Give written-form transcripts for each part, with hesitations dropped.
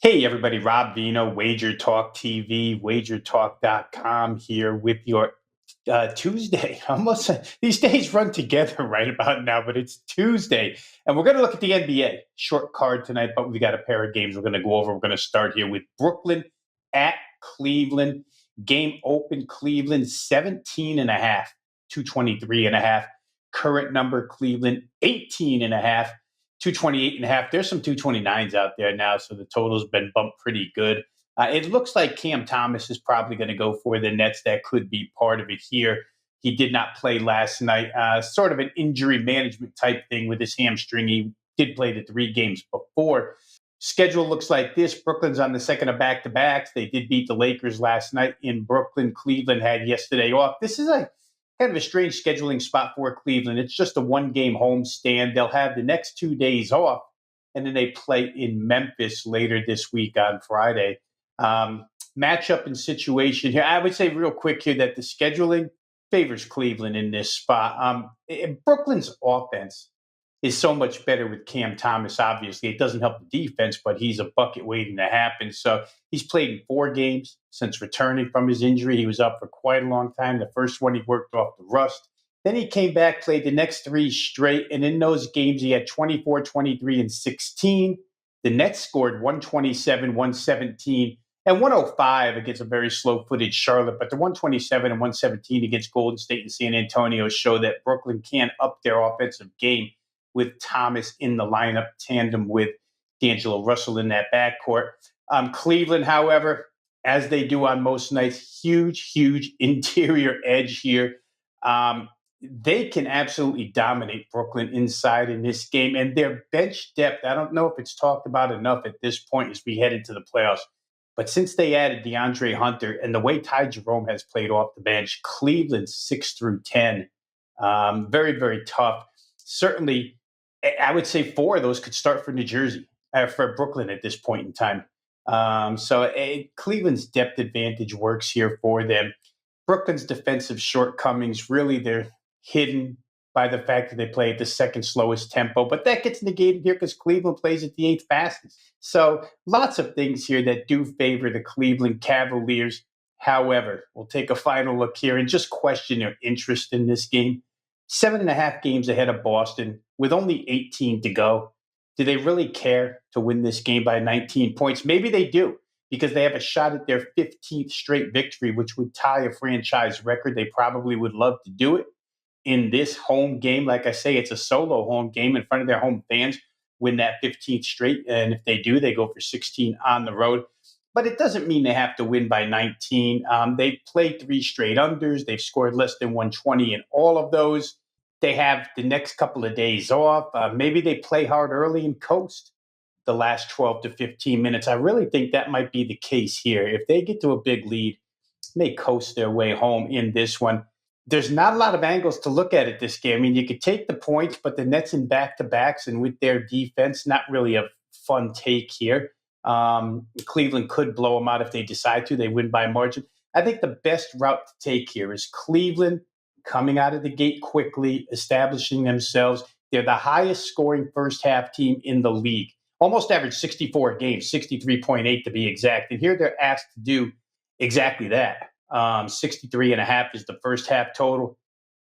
Hey, everybody, Rob Veno, WagerTalk TV, WagerTalk.com here with your Tuesday. Almost these days run together right about now, but it's Tuesday. And we're going to look at the NBA. Short card tonight, but we got a pair of games we're going to go over. We're going to start here with Brooklyn at Cleveland. Game open, Cleveland 17 and a half, 223 and a half. Current number, Cleveland 18 and a half. 228 and a half. There's some 229s out there now, so the total's been bumped pretty good. It looks like Cam Thomas is probably going to go for the Nets. That could be part of it here. He did not play last night, sort of an injury management type thing with his hamstring. He did play the 3 games before. Schedule looks like this. Brooklyn's on the second of back-to-backs. They did beat the Lakers last night in Brooklyn. Cleveland had yesterday off. This is kind of a strange scheduling spot for Cleveland. It's just a 1-game homestand. They'll have the next 2 days off, and then they play in Memphis later this week on Friday. Matchup and situation here. I would say real quick here that the scheduling favors Cleveland in this spot. Brooklyn's offense is so much better with Cam Thomas, obviously. It doesn't help the defense, but he's a bucket waiting to happen. So he's played in 4 games since returning from his injury. He was up for quite a long time. The first one, he worked off the rust. Then he came back, played the next 3 straight. And in those games, he had 24, 23, and 16. The Nets scored 127, 117, and 105 against a very slow-footed Charlotte. But the 127 and 117 against Golden State and San Antonio show that Brooklyn can up their offensive game with Thomas in the lineup, tandem with D'Angelo Russell in that backcourt. Cleveland, however, as they do on most nights, huge interior edge here. They can absolutely dominate Brooklyn inside in this game. And their bench depth, I don't know if it's talked about enough at this point as we head into the playoffs. But since they added DeAndre Hunter and the way Ty Jerome has played off the bench, Cleveland's 6 through 10, very tough. Certainly, I would say 4 of those could start for New Jersey, for Brooklyn at this point in time. So Cleveland's depth advantage works here for them. Brooklyn's defensive shortcomings, really, they're hidden by the fact that they play at the second slowest tempo. But that gets negated here because Cleveland plays at the 8th fastest. So lots of things here that do favor the Cleveland Cavaliers. However, we'll take a final look here and just question their interest in this game. 7.5 games ahead of Boston with only 18 to go. Do they really care to win this game by 19 points? Maybe they do, because they have a shot at their 15th straight victory, which would tie a franchise record. They probably would love to do it in this home game. Like I say, it's a solo home game in front of their home fans, win that 15th straight. And if they do, they go for 16 on the road. But it doesn't mean they have to win by 19. They've played 3 straight unders. They've scored less than 120 in all of those. They have the next couple of days off. Maybe they play hard early and coast the last 12 to 15 minutes. I really think that might be the case here. If they get to a big lead, may coast their way home in this one. There's not a lot of angles to look at this game. I mean, you could take the points, but the Nets in back-to-backs and with their defense, not really a fun take here. Cleveland could blow them out if they decide to. They win by margin. I think the best route to take here is Cleveland coming out of the gate quickly, establishing themselves. They're the highest scoring first half team in the league. Almost average 64 games, 63.8 to be exact. And here they're asked to do exactly that. 63 and a half is the first half total.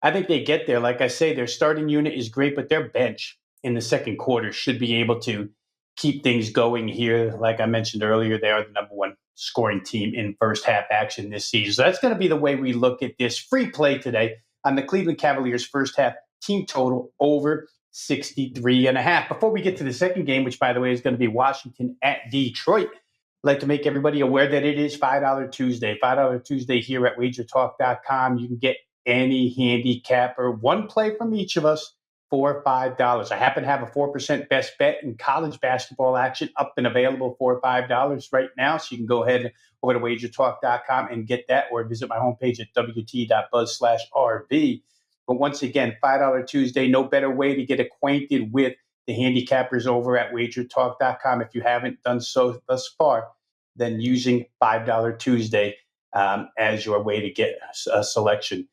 I think they get there. Like I say, their starting unit is great, but their bench in the second quarter should be able to keep things going here. Like I mentioned earlier, they are the number 1 scoring team in first half action this season. So that's going to be the way we look at this free play today on the Cleveland Cavaliers first half team total over 63 and a half. Before we get to the second game, which by the way is going to be Washington at Detroit, I'd like to make everybody aware that it is $5 Tuesday. $5 Tuesday here at WagerTalk.com. You can get any handicapper, one play from each of us for $5. I happen to have a 4% best bet in college basketball action up and available for $5 right now. So you can go ahead over to WagerTalk.com and get that, or visit my homepage at wt.buzz/RV. But once again, $5 Tuesday, no better way to get acquainted with the handicappers over at WagerTalk.com. If you haven't done so thus far, then using $5 Tuesday as your way to get a selection.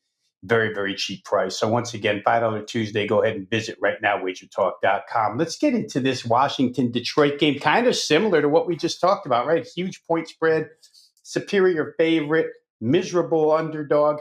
Very, very cheap price. So once again, $5 Tuesday, go ahead and visit right now, WagerTalk.com. Let's get into this Washington-Detroit game, kind of similar to what we just talked about, right? Huge point spread, superior favorite, miserable underdog.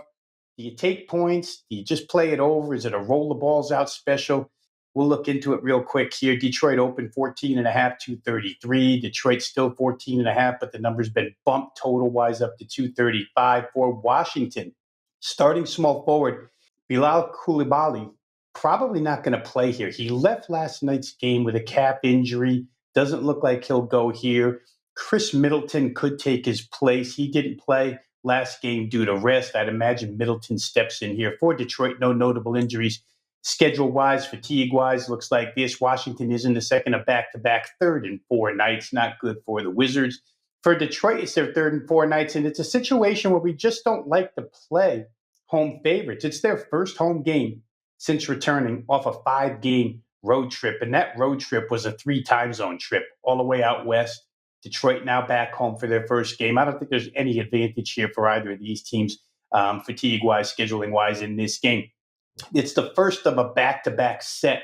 Do you take points? Do you just play it over? Is it a roll the balls out special? We'll look into it real quick here. Detroit opened 14.5, 233. Detroit still 14.5, but the number's been bumped total-wise up to 235 for Washington. Starting small forward, Bilal Coulibaly, probably not going to play here. He left last night's game with a calf injury. Doesn't look like he'll go here. Chris Middleton could take his place. He didn't play last game due to rest. I'd imagine Middleton steps in here for Detroit. No notable injuries. Schedule-wise, fatigue-wise, looks like this. Washington is in the second of back-to-back, third and 4 nights. Not good for the Wizards. For Detroit, it's their third and 4 nights, and it's a situation where we just don't like to play home favorites. It's their first home game since returning off a 5-game road trip, and that road trip was a 3-time zone trip all the way out west. Detroit now back home for their first game. I don't think there's any advantage here for either of these teams, fatigue-wise, scheduling-wise, in this game. It's the first of a back-to-back set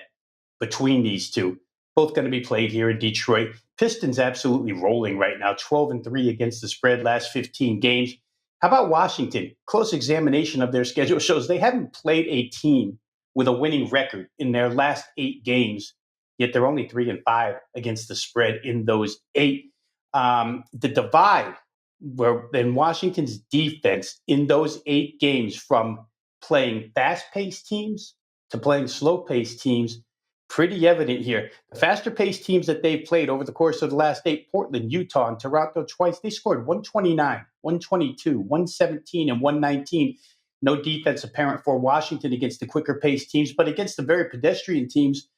between these two. Both going to be played here in Detroit. Pistons absolutely rolling right now, 12-3 against the spread last 15 games. How about Washington? Close examination of their schedule shows they haven't played a team with a winning record in their last 8 games, yet they're only 3-5 against the spread in those 8. The divide in Washington's defense in those 8 games from playing fast-paced teams to playing slow-paced teams, pretty evident here. The faster-paced teams that they've played over the course of the last 8, Portland, Utah, and Toronto twice, they scored 129, 122, 117, and 119. No defense apparent for Washington against the quicker-paced teams, but against the very pedestrian teams,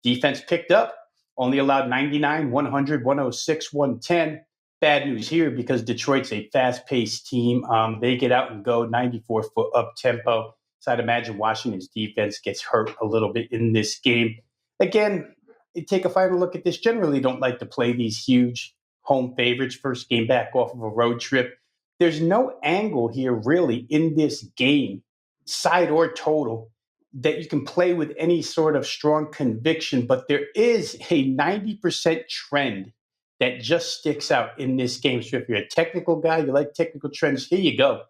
defense picked up, only allowed 99, 100, 106, 110. Bad news here because Detroit's a fast-paced team. They get out and go 94-foot up tempo. So I'd imagine Washington's defense gets hurt a little bit in this game. Again, you take a final look at this. Generally don't like to play these huge home favorites. First game back off of a road trip. There's no angle here really in this game, side or total, that you can play with any sort of strong conviction. But there is a 90% trend that just sticks out in this game. So if you're a technical guy, you like technical trends, here you go.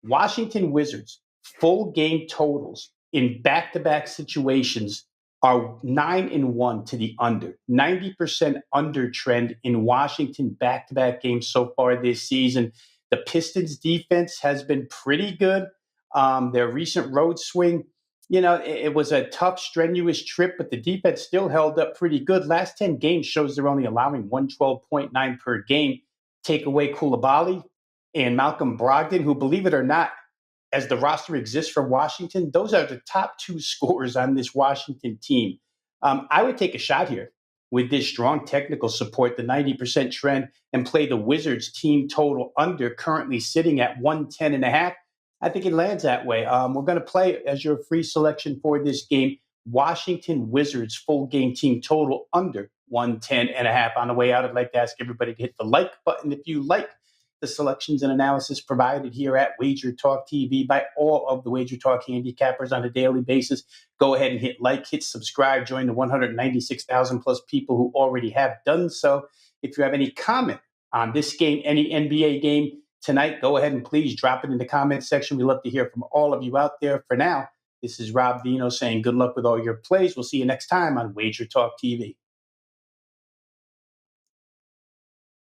Washington Wizards, full game totals in back-to-back situations are 9-1 to the under. 90% under trend in Washington back-to-back games so far this season. The Pistons defense has been pretty good. Their recent road swing, it was a tough, strenuous trip, but the defense still held up pretty good. Last 10 games shows they're only allowing 112.9 per game. Take away Coulibaly and Malcolm Brogdon, who, believe it or not, as the roster exists for Washington, those are the top 2 scorers on this Washington team. I would take a shot here with this strong technical support, the 90% trend, and play the Wizards team total under, currently sitting at 110.5. I think it lands that way. We're going to play as your free selection for this game, Washington Wizards full game team total under 110.5. On the way out, I'd like to ask everybody to hit the like button if you like the selections and analysis provided here at WagerTalk TV by all of the WagerTalk handicappers on a daily basis. Go ahead and hit like, hit subscribe, join the 196,000 plus people who already have done so. If you have any comment on this game, any NBA game tonight, go ahead and please drop it in the comment section. We love to hear from all of you out there. For now, this is Rob Veno saying good luck with all your plays. We'll see you next time on WagerTalk TV.